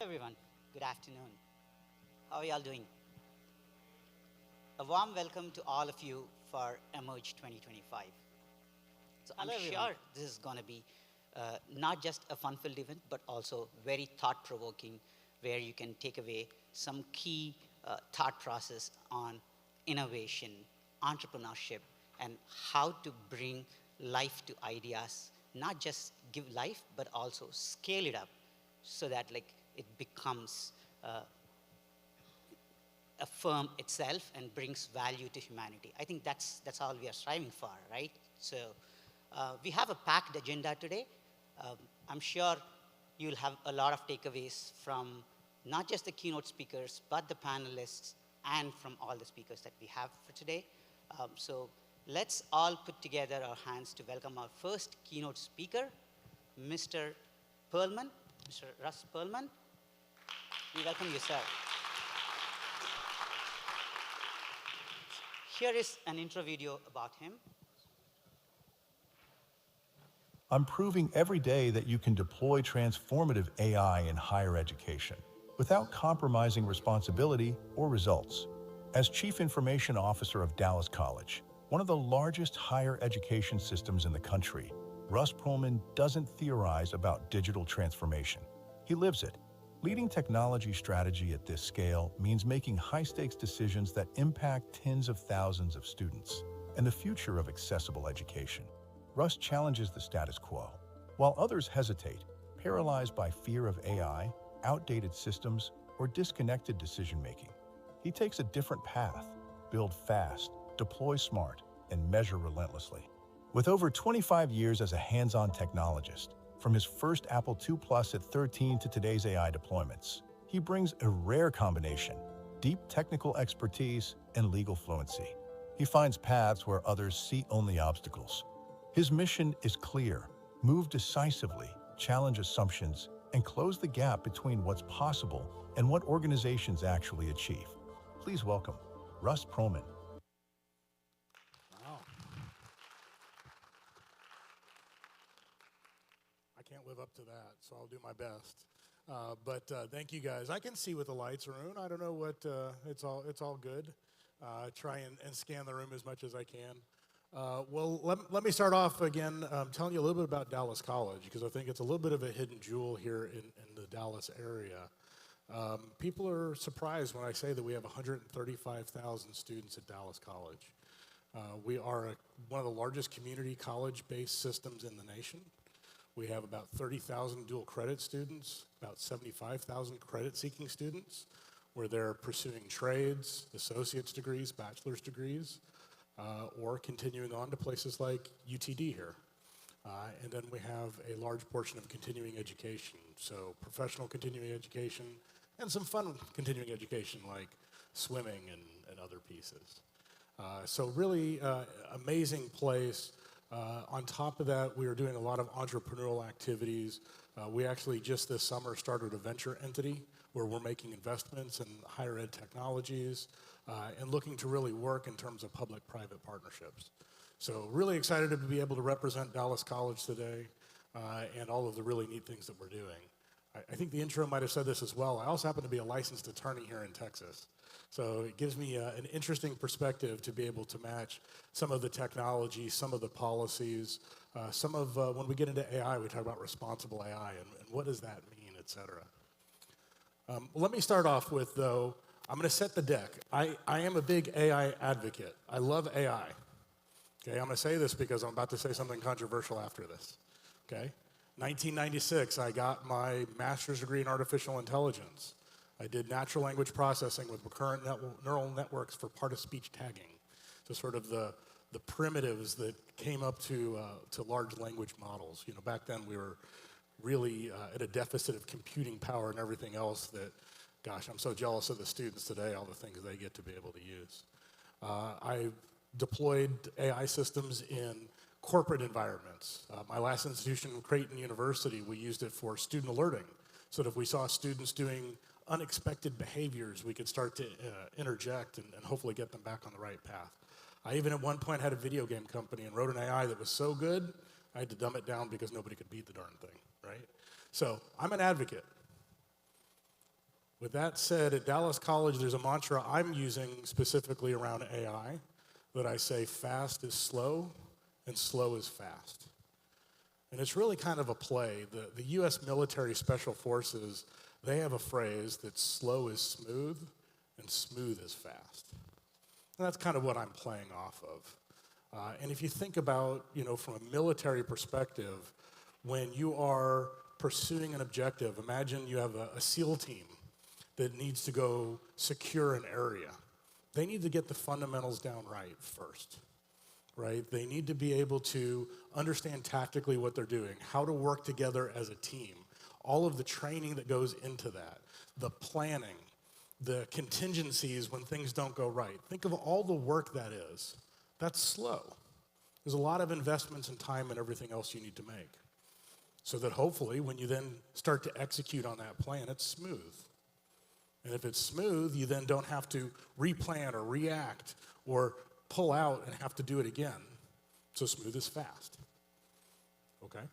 Everyone, good afternoon. How are y'all doing? A warm welcome to all of you for Emerge 2025. So I'm Hello, everyone. sure this is going to be not just a fun-filled event, but also very thought-provoking, where you can take away some key thought process on innovation, entrepreneurship, and how to bring life to ideas, not just give life, but also scale it up so that like it becomes a firm itself and brings value to humanity. I think that's all we are striving for, right? So we have a packed agenda today. Um, I'm sure you'll have a lot of takeaways from not just the keynote speakers, but the panelists and from all the speakers that we have for today. So let's all put together our hands to welcome our first keynote speaker, Mr. Pearlman, Mr. Russ Pearlman. We welcome you, sir. Here is an intro video about him. I'm proving every day that you can deploy transformative AI in higher education without compromising responsibility or results. As Chief Information Officer of Dallas College, one of the largest higher education systems in the country, Russ Pearlman doesn't theorize about digital transformation. He lives it. Leading technology strategy at this scale means making high-stakes decisions that impact tens of thousands of students and the future of accessible education. Russ challenges the status quo. While others hesitate, paralyzed by fear of AI, outdated systems, or disconnected decision-making, he takes a different path: build fast, deploy smart, and measure relentlessly. With over 25 years as a hands-on technologist, from his first Apple II Plus at 13 to today's AI deployments, he brings a rare combination: deep technical expertise and legal fluency. He finds paths where others see only obstacles. His mission is clear: move decisively, challenge assumptions, and close the gap between what's possible and what organizations actually achieve. Please welcome Russ Pearlman. Wow. I can't live up to that, so I'll do my best. But thank you guys. I can see with the lights are on. I don't know what, it's all good. Try and scan the room as much as I can. Well, let me start off again telling you a little bit about Dallas College, because I think it's a little bit of a hidden jewel here in the Dallas area. People are surprised when I say that we have 135,000 students at Dallas College. We are one of the largest community college-based systems in the nation. We have about 30,000 dual credit students, about 75,000 credit-seeking students, where they're pursuing trades, associate's degrees, bachelor's degrees, or continuing on to places like UTD here. And then we have a large portion of continuing education, so professional continuing education and some fun continuing education like swimming and other pieces. So really amazing place. On top of that, we are doing a lot of entrepreneurial activities. We actually just this summer started a venture entity where we're making investments in higher ed technologies and looking to really work in terms of public-private partnerships. So really excited to be able to represent Dallas College today and all of the really neat things that we're doing. I think the intro might have said this as well. I also happen to be a licensed attorney here in Texas. So it gives me an interesting perspective to be able to match some of the technology, some of the policies, some of when we get into AI, we talk about responsible AI and what does that mean, et cetera. Let me start off with, though, I'm going to set the deck. I am a big AI advocate. I love AI. Okay, I'm going to say this because I'm about to say something controversial after this. Okay, 1996, I got my master's degree in artificial intelligence. I did natural language processing with recurrent neural networks for part-of-speech tagging. So sort of the primitives that came up to large language models. You know, back then we were really at a deficit of computing power and everything else that, gosh, I'm so jealous of the students today, all the things they get to be able to use. I deployed AI systems in corporate environments. My last institution, Creighton University, we used it for student alerting. So that if we saw students doing unexpected behaviors, we could start to interject and hopefully get them back on the right path. I even at one point had a video game company and wrote an AI that was so good, I had to dumb it down because nobody could beat the darn thing, right? So I'm an advocate. With that said, at Dallas College, there's a mantra I'm using specifically around AI that I say fast is slow and slow is fast. And it's really kind of a play. The U.S. military special forces, they have a phrase that slow is smooth and smooth is fast. And that's kind of what I'm playing off of. And if you think about, from a military perspective, when you are pursuing an objective, imagine you have a SEAL team that needs to go secure an area. They need to get the fundamentals down right first, right? They need to be able to understand tactically what they're doing, how to work together as a team, all of the training that goes into that, the planning, the contingencies when things don't go right. Think of all the work that is. That's slow. There's a lot of investments in time and everything else you need to make. So that hopefully when you then start to execute on that plan, it's smooth. And if it's smooth, you then don't have to replan or react or pull out and have to do it again. So smooth is fast. Okay?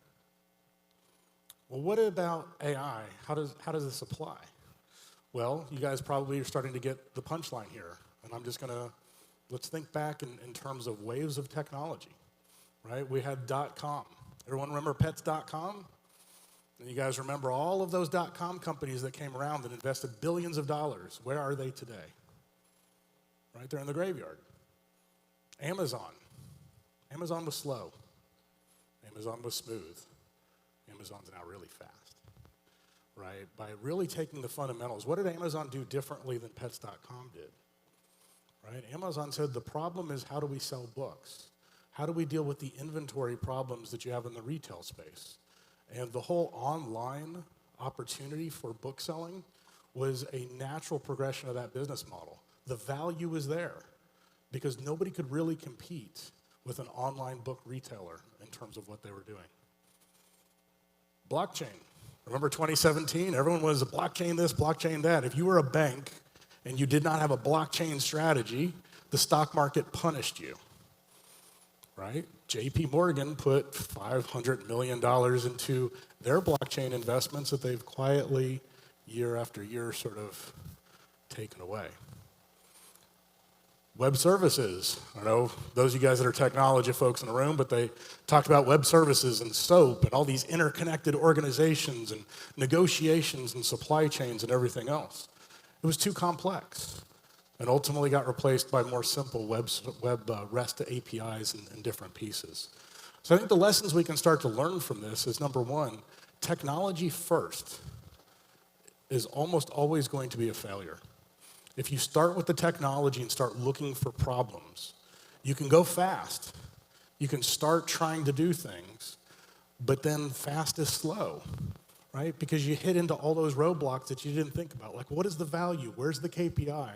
Well, what about AI? How does this apply? Well, you guys probably are starting to get the punchline here. And I'm just going to, let's think back in terms of waves of technology, right? We had .com. Everyone remember pets.com? And you guys remember all of those .com companies that came around that invested billions of dollars. Where are they today? Right there in the graveyard. Amazon. Amazon was slow. Amazon was smooth. Amazon's now really fast, right? By really taking the fundamentals, what did Amazon do differently than pets.com did? Right? Amazon said the problem is how do we sell books? How do we deal with the inventory problems that you have in the retail space? And the whole online opportunity for book selling was a natural progression of that business model. The value was there because nobody could really compete with an online book retailer in terms of what they were doing. Blockchain. Remember 2017? Everyone was blockchain this, blockchain that. If you were a bank and you did not have a blockchain strategy, the stock market punished you. Right? JP Morgan put $500 million into their blockchain investments that they've quietly, year after year, sort of taken away. Web services. I don't know those of you guys that are technology folks in the room, but they talked about web services and SOAP and all these interconnected organizations and negotiations and supply chains and everything else. It was too complex. And ultimately got replaced by more simple web REST APIs and different pieces. So I think the lessons we can start to learn from this is, number one, technology first is almost always going to be a failure. If you start with the technology and start looking for problems, you can go fast. You can start trying to do things, but then fast is slow, right? Because you hit into all those roadblocks that you didn't think about. Like, what is the value? Where's the KPI?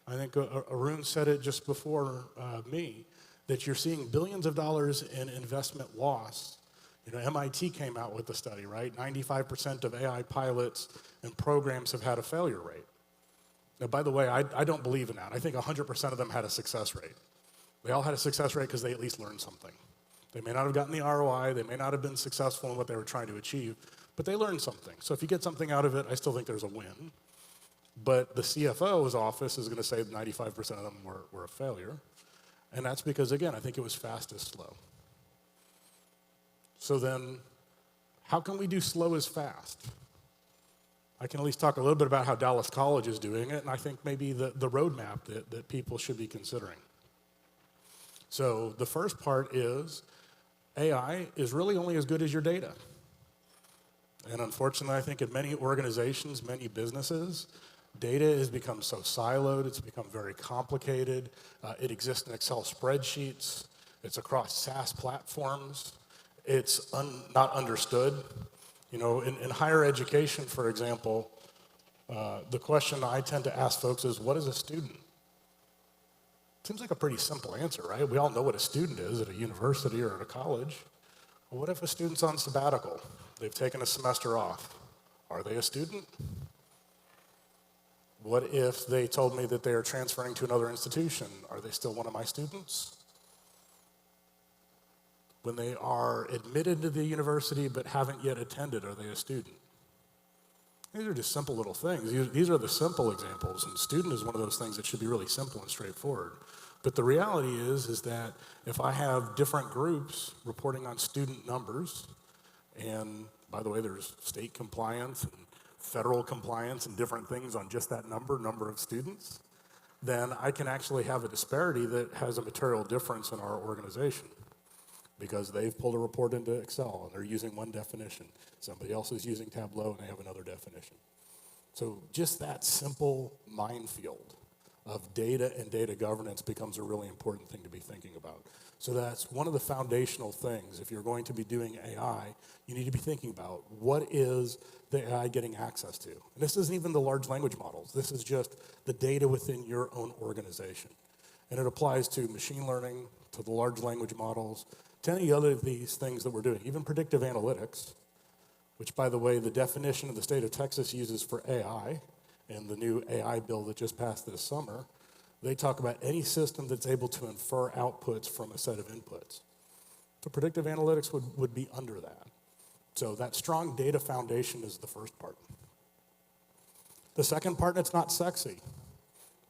I think Arun said it just before me, that you're seeing billions of dollars in investment loss. MIT came out with the study, right? 95% of AI pilots and programs have had a failure rate. Now, by the way, I don't believe in that. I think 100% of them had a success rate. They all had a success rate because they at least learned something. They may not have gotten the ROI, they may not have been successful in what they were trying to achieve, but they learned something. So if you get something out of it, I still think there's a win. But the CFO's office is going to say that 95% of them were a failure. And that's because, again, I think it was fast as slow. So then, how can we do slow as fast? I can at least talk a little bit about how Dallas College is doing it, and I think maybe the roadmap that people should be considering. So the first part is AI is really only as good as your data. And unfortunately, I think in many organizations, many businesses, data has become so siloed, it's become very complicated. It exists in Excel spreadsheets. It's across SaaS platforms. It's not understood. In higher education, for example, the question I tend to ask folks is, what is a student? Seems like a pretty simple answer, right? We all know what a student is at a university or at a college. Well, what if a student's on sabbatical? They've taken a semester off. Are they a student? What if they told me that they are transferring to another institution? Are they still one of my students? When they are admitted to the university but haven't yet attended, are they a student? These are just simple little things. These are the simple examples, and student is one of those things that should be really simple and straightforward. But the reality is that if I have different groups reporting on student numbers, and by the way, there's state compliance and federal compliance and different things on just that number of students, then I can actually have a disparity that has a material difference in our organization because they've pulled a report into Excel and they're using one definition. Somebody else is using Tableau and they have another definition. So just that simple minefield of data and data governance becomes a really important thing to be thinking about. So that's one of the foundational things. If you're going to be doing AI, you need to be thinking about what is the AI getting access to. And this isn't even the large language models. This is just the data within your own organization. And it applies to machine learning, to the large language models, to any other of these things that we're doing, even predictive analytics, which, by the way, the definition of the state of Texas uses for AI, and the new AI bill that just passed this summer, they talk about any system that's able to infer outputs from a set of inputs. So predictive analytics would be under that. So that strong data foundation is the first part. The second part, it's not sexy,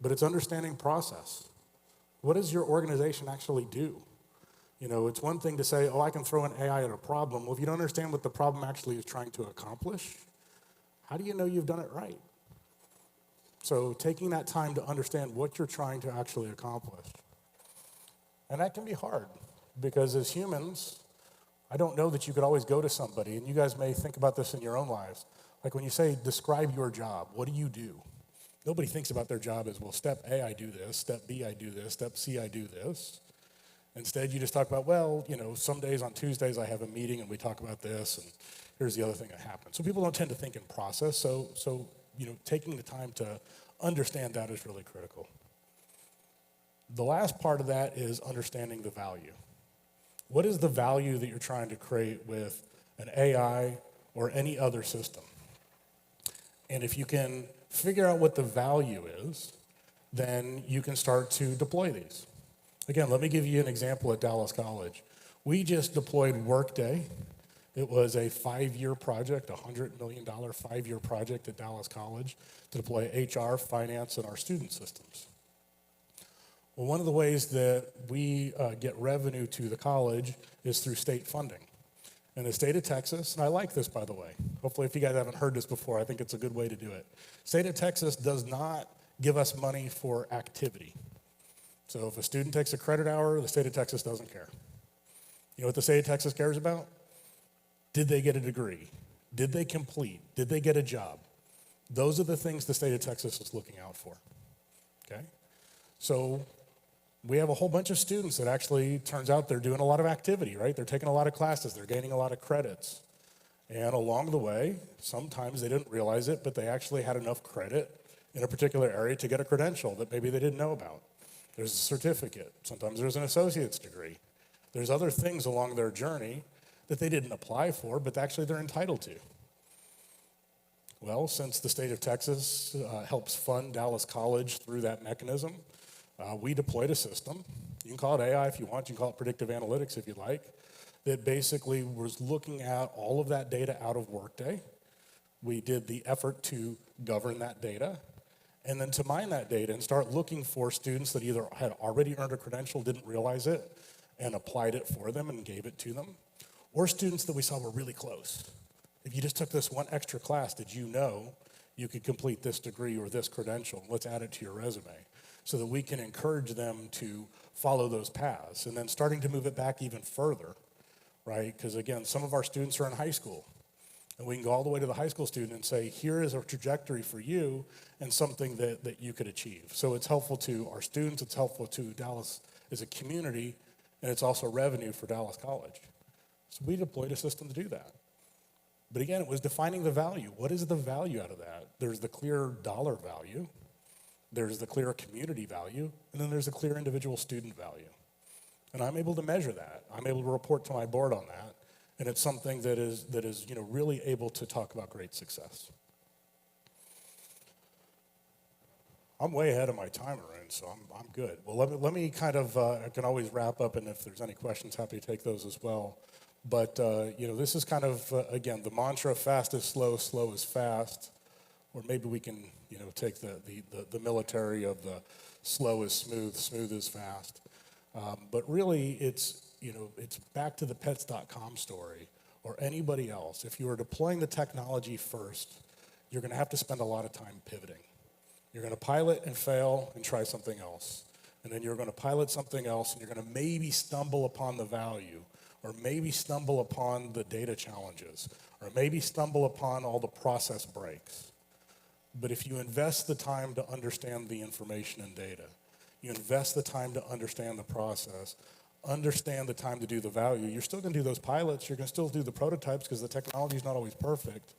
but it's understanding process. What does your organization actually do? You know, it's one thing to say, oh, I can throw an AI at a problem. Well, if you don't understand what the problem actually is trying to accomplish, how do you know you've done it right? So taking that time to understand what you're trying to actually accomplish. And that can be hard, because as humans, I don't know that you could always go to somebody, and you guys may think about this in your own lives. Like when you say, describe your job, what do you do? Nobody thinks about their job as, well, step A, I do this, step B, I do this, step C, I do this. Instead, you just talk about, well, you know, some days on Tuesdays I have a meeting and we talk about this, and here's the other thing that happened. So people don't tend to think in process, so you know, taking the time to understand that is really critical. The last part of that is understanding the value. What is the value that you're trying to create with an AI or any other system? And if you can figure out what the value is, then you can start to deploy these. Again, let me give you an example at Dallas College. We just deployed Workday. It was a 5-year project, $100 million 5-year project at Dallas College to deploy HR, finance, and our student systems. Well, one of the ways that we get revenue to the college is through state funding. In the state of Texas, and I like this, by the way. Hopefully, if you guys haven't heard this before, I think it's a good way to do it. State of Texas does not give us money for activity. So if a student takes a credit hour, the state of Texas doesn't care. You know what the state of Texas cares about? Did they get a degree? Did they complete? Did they get a job? Those are the things the state of Texas is looking out for, okay? So we have a whole bunch of students that actually, turns out they're doing a lot of activity, right? They're taking a lot of classes, they're gaining a lot of credits. And along the way, sometimes they didn't realize it, but they actually had enough credit in a particular area to get a credential that maybe they didn't know about. There's a certificate. Sometimes there's an associate's degree. There's other things along their journey that they didn't apply for, but actually they're entitled to. Well, since the state of Texas helps fund Dallas College through that mechanism, we deployed a system. You can call it AI if you want. You can call it predictive analytics if you like, that basically was looking at all of that data out of Workday. We did the effort to govern that data, and then to mine that data and start looking for students that either had already earned a credential, didn't realize it, and applied it for them and gave it to them, or students that we saw were really close. If you just took this one extra class, did you know you could complete this degree or this credential? Let's add it to your resume so that we can encourage them to follow those paths. And then starting to move it back even further, right? Because again, some of our students are in high school. And we can go all the way to the high school student and say, here is a trajectory for you and something that you could achieve. So it's helpful to our students, it's helpful to Dallas as a community, and it's also revenue for Dallas College. So we deployed a system to do that. But again, it was defining the value. What is the value out of that? There's the clear dollar value, there's the clear community value, and then there's the clear individual student value. And I'm able to measure that. I'm able to report to my board on that. And it's something that is really able to talk about great success. I'm way ahead of my time, Arun, so I'm good. Well, let me kind of, I can always wrap up, and if there's any questions, happy to take those as well. But, this is kind of, again, the mantra, fast is slow, slow is fast. or maybe we can, take the military of the slow is smooth, smooth is fast. But really, it's back to the pets.com story or anybody else. If you are deploying the technology first, you're going to have to spend a lot of time pivoting. You're going to pilot and fail and try something else. And then you're going to pilot something else, and you're going to maybe stumble upon the value, or maybe stumble upon the data challenges, or maybe stumble upon all the process breaks. But if you invest the time to understand the information and data, you invest the time to understand the process, understand the time to do the value, you're still going to do those pilots, you're going to still do the prototypes because the technology is not always perfect.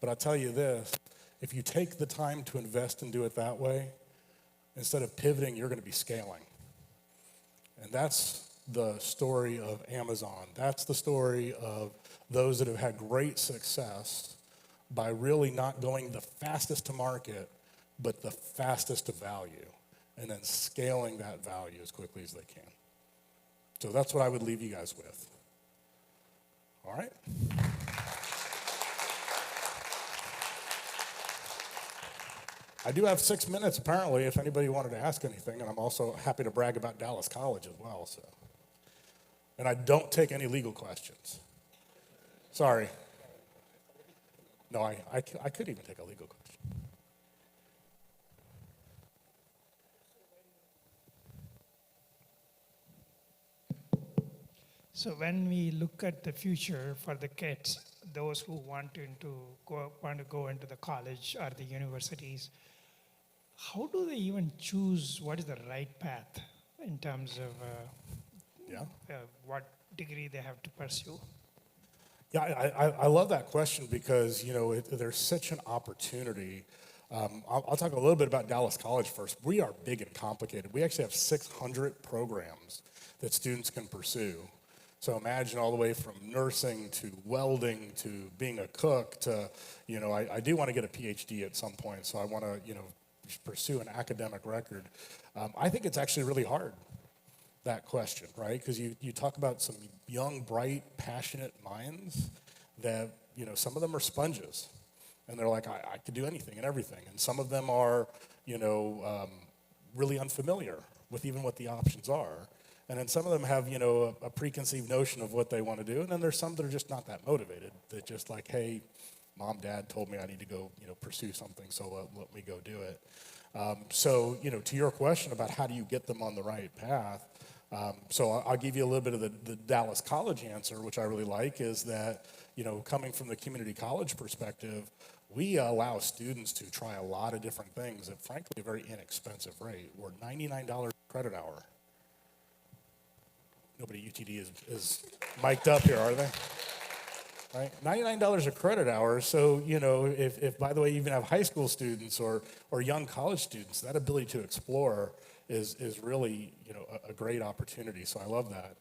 But I'll tell you this, if you take the time to invest and do it that way, instead of pivoting, you're going to be scaling. And that's the story of Amazon. That's the story of those that have had great success by really not going the fastest to market, but the fastest to value, and then scaling that value as quickly as they can. So that's what I would leave you guys with. All right? I do have 6 minutes, apparently, if anybody wanted to ask anything, and I'm also happy to brag about Dallas College as well. So, and I don't take any legal questions. Sorry. No, I could even take a legal question. So when we look at the future for the kids, those who want to go into the college or the universities, how do they even choose what is the right path in terms of what degree they have to pursue? Yeah, I love that question because, there's such an opportunity. I'll talk a little bit about Dallas College first. We are big and complicated. We actually have 600 programs that students can pursue. So imagine all the way from nursing to welding to being a cook to, I do want to get a PhD at some point, so I want to, pursue an academic record. I think it's actually really hard, that question, right? Because you talk about some young, bright, passionate minds that, some of them are sponges. And they're like, I could do anything and everything. And some of them are, really unfamiliar with even what the options are. And then some of them have, a preconceived notion of what they want to do. And then there's some that are just not that motivated. That just like, hey, mom, dad told me I need to go, pursue something, so let me go do it. So, to your question about how do you get them on the right path, so I'll give you a little bit of the Dallas College answer, which I really like, is that, coming from the community college perspective, we allow students to try a lot of different things at, frankly, a very inexpensive rate. We're $99 a credit hour. Nobody at UTD is mic'd up here, are they? Right? $99 a credit hour. So, if by the way, you even have high school students or young college students, that ability to explore is really, a great opportunity. So I love that.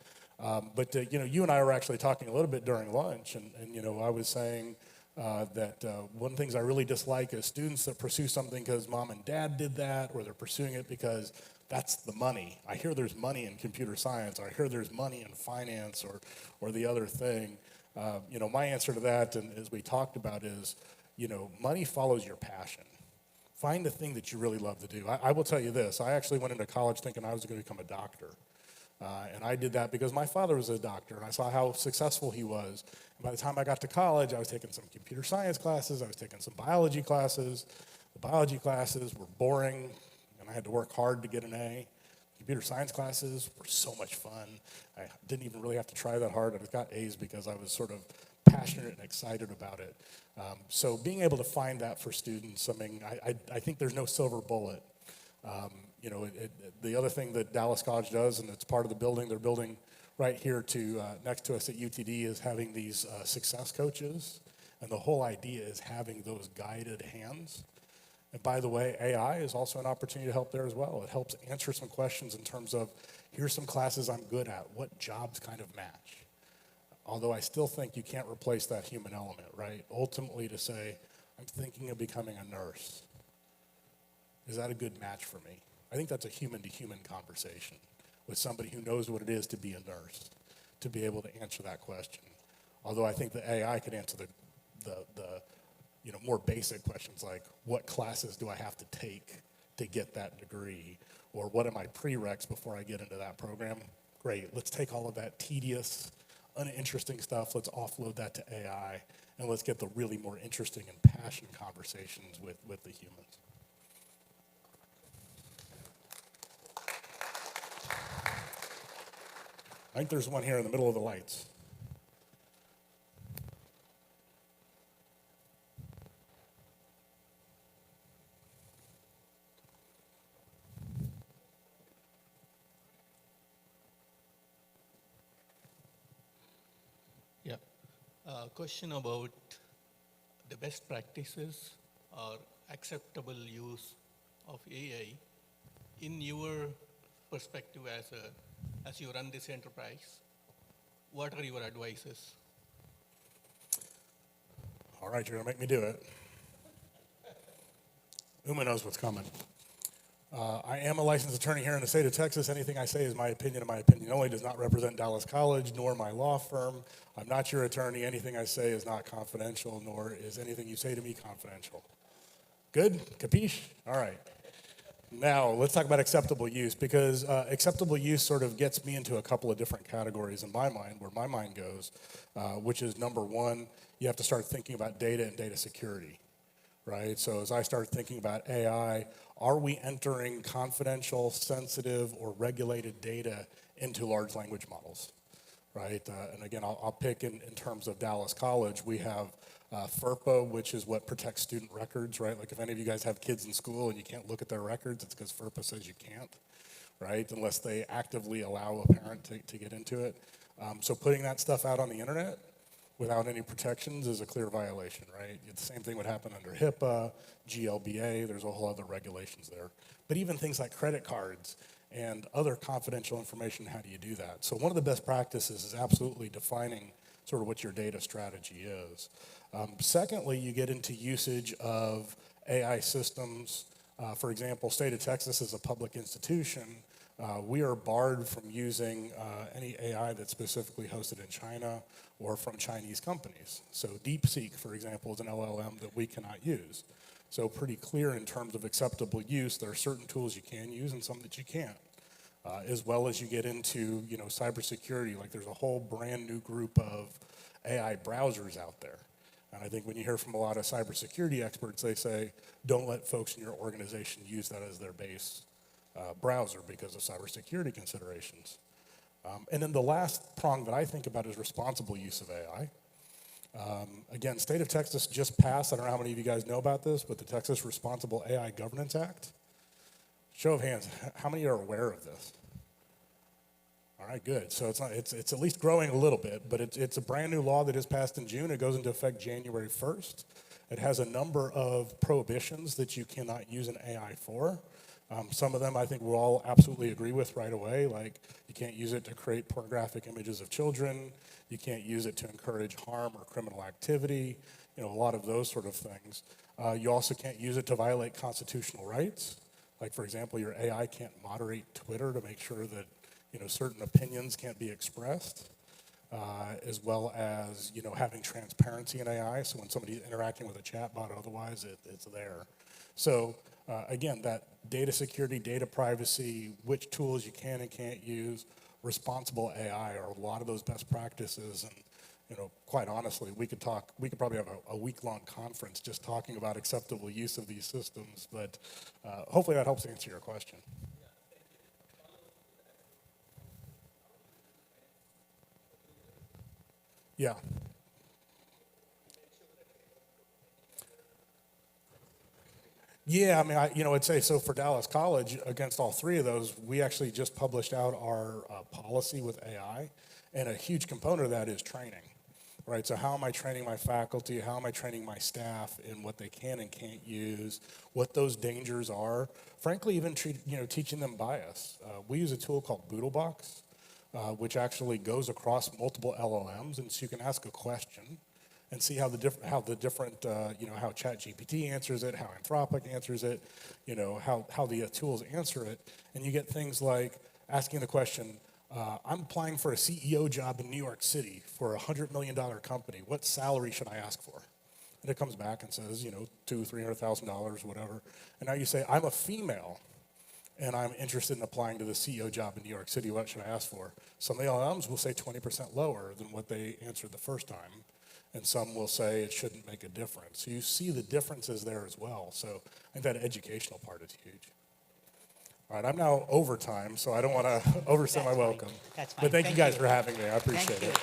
But you and I were actually talking a little bit during lunch, and I was saying that one of the things I really dislike is students that pursue something because mom and dad did that, or they're pursuing it because that's the money. I hear there's money in computer science. I hear there's money in finance or the other thing. My answer to that, and as we talked about, is, money follows your passion. Find the thing that you really love to do. I will tell you this. I actually went into college thinking I was going to become a doctor. And I did that because my father was a doctor, and I saw how successful he was. And by the time I got to college, I was taking some computer science classes. I was taking some biology classes. The biology classes were boring, and I had to work hard to get an A. Computer science classes were so much fun. I didn't even really have to try that hard. I just got A's because I was sort of passionate and excited about it. So being able to find that for students, I think there's no silver bullet. The other thing that Dallas College does, and it's part of the building, they're building right here next to us at UTD, is having these success coaches. And the whole idea is having those guided hands. And by the way, AI is also an opportunity to help there as well. It helps answer some questions in terms of, here's some classes I'm good at. What jobs kind of match? Although I still think you can't replace that human element, right? Ultimately to say, I'm thinking of becoming a nurse. Is that a good match for me? I think that's a human-to-human conversation with somebody who knows what it is to be a nurse, to be able to answer that question. Although I think the AI could answer the more basic questions like, what classes do I have to take to get that degree? Or what are my prereqs before I get into that program? Great, let's take all of that tedious, uninteresting stuff, let's offload that to AI, and let's get the really more interesting and passionate conversations with the humans. I think there's one here in the middle of the lights. Yeah. Question about the best practices or acceptable use of AI in your perspective as you run this enterprise. What are your advices? All right, you're gonna make me do it. Uma knows what's coming. I am a licensed attorney here in the state of Texas. Anything I say is my opinion, and my opinion only does not represent Dallas College nor my law firm. I'm not your attorney. Anything I say is not confidential, nor is anything you say to me confidential. Good? Capiche? All right. Now, let's talk about acceptable use, because acceptable use sort of gets me into a couple of different categories in my mind, where my mind goes, which is number one, you have to start thinking about data and data security, right? So as I start thinking about AI, are we entering confidential, sensitive, or regulated data into large language models, right? And again, I'll pick in terms of Dallas College, we have FERPA, which is what protects student records, right? Like if any of you guys have kids in school and you can't look at their records, it's because FERPA says you can't, right? Unless they actively allow a parent to get into it. So putting that stuff out on the internet without any protections is a clear violation, right? The same thing would happen under HIPAA, GLBA, there's a whole other regulations there. But even things like credit cards and other confidential information, how do you do that? So one of the best practices is absolutely defining sort of what your data strategy is. Secondly, you get into usage of AI systems. For example, state of Texas is a public institution. We are barred from using any AI that's specifically hosted in China or from Chinese companies. So DeepSeek, for example, is an LLM that we cannot use. So pretty clear in terms of acceptable use, there are certain tools you can use and some that you can't. As well as you get into, cybersecurity, like there's a whole brand new group of AI browsers out there. And I think when you hear from a lot of cybersecurity experts, they say, don't let folks in your organization use that as their base browser because of cybersecurity considerations. And then the last prong that I think about is responsible use of AI. Again, state of Texas just passed, I don't know how many of you guys know about this, but the Texas Responsible AI Governance Act. Show of hands, how many are aware of this? All right, good. So it's at least growing a little bit, but it's a brand new law that is passed in June. It goes into effect January 1st. It has a number of prohibitions that you cannot use an AI for. Some of them I think we'll all absolutely agree with right away, like you can't use it to create pornographic images of children, you can't use it to encourage harm or criminal activity, a lot of those sort of things. You also can't use it to violate constitutional rights. Like for example, your AI can't moderate Twitter to make sure that certain opinions can't be expressed, as well as having transparency in AI. So when somebody's interacting with a chatbot, otherwise it's there. So again, that data security, data privacy, which tools you can and can't use, responsible AI are a lot of those best practices. And quite honestly, we could probably have a week-long conference just talking about acceptable use of these systems. But hopefully that helps answer your question. Yeah. Yeah, I mean, I'd say so for Dallas College, against all three of those, we actually just published out our policy with AI, and a huge component of that is training, right? So how am I training my faculty? How am I training my staff in what they can and can't use, what those dangers are? Frankly, even teaching them bias. We use a tool called Boodlebox, which actually goes across multiple LLMs, and so you can ask a question and see how the different, how ChatGPT answers it, how Anthropic answers it, how the tools answer it, and you get things like asking the question, I'm applying for a CEO job in New York City for a $100 million company. What salary should I ask for? and it comes back and says, you know, $200,000-$300,000, whatever. And now you say, I'm a female, and I'm interested in applying to the CEO job in New York City. What should I ask for? Some of the LLMs will say 20% lower than what they answered the first time, and some will say it shouldn't make a difference. So you see the differences there as well. So I think that educational part is huge. All right, I'm now over time, so I don't want to overstay my welcome. That's fine. But thank you guys you. for having me. I appreciate Thank you. it.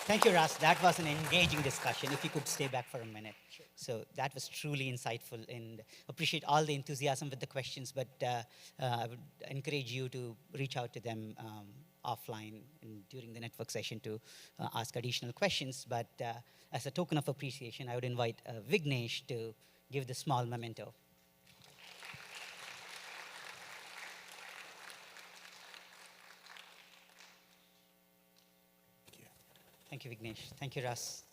Thank you, Russ. That was an engaging discussion. If you could stay back for a minute. Sure. So that was truly insightful, and appreciate all the enthusiasm with the questions, but I would encourage you to reach out to them offline and during the network session to ask additional questions. But as a token of appreciation, I would invite Vignesh to give the small memento. Thank you, Vignesh. Thank you, Russ.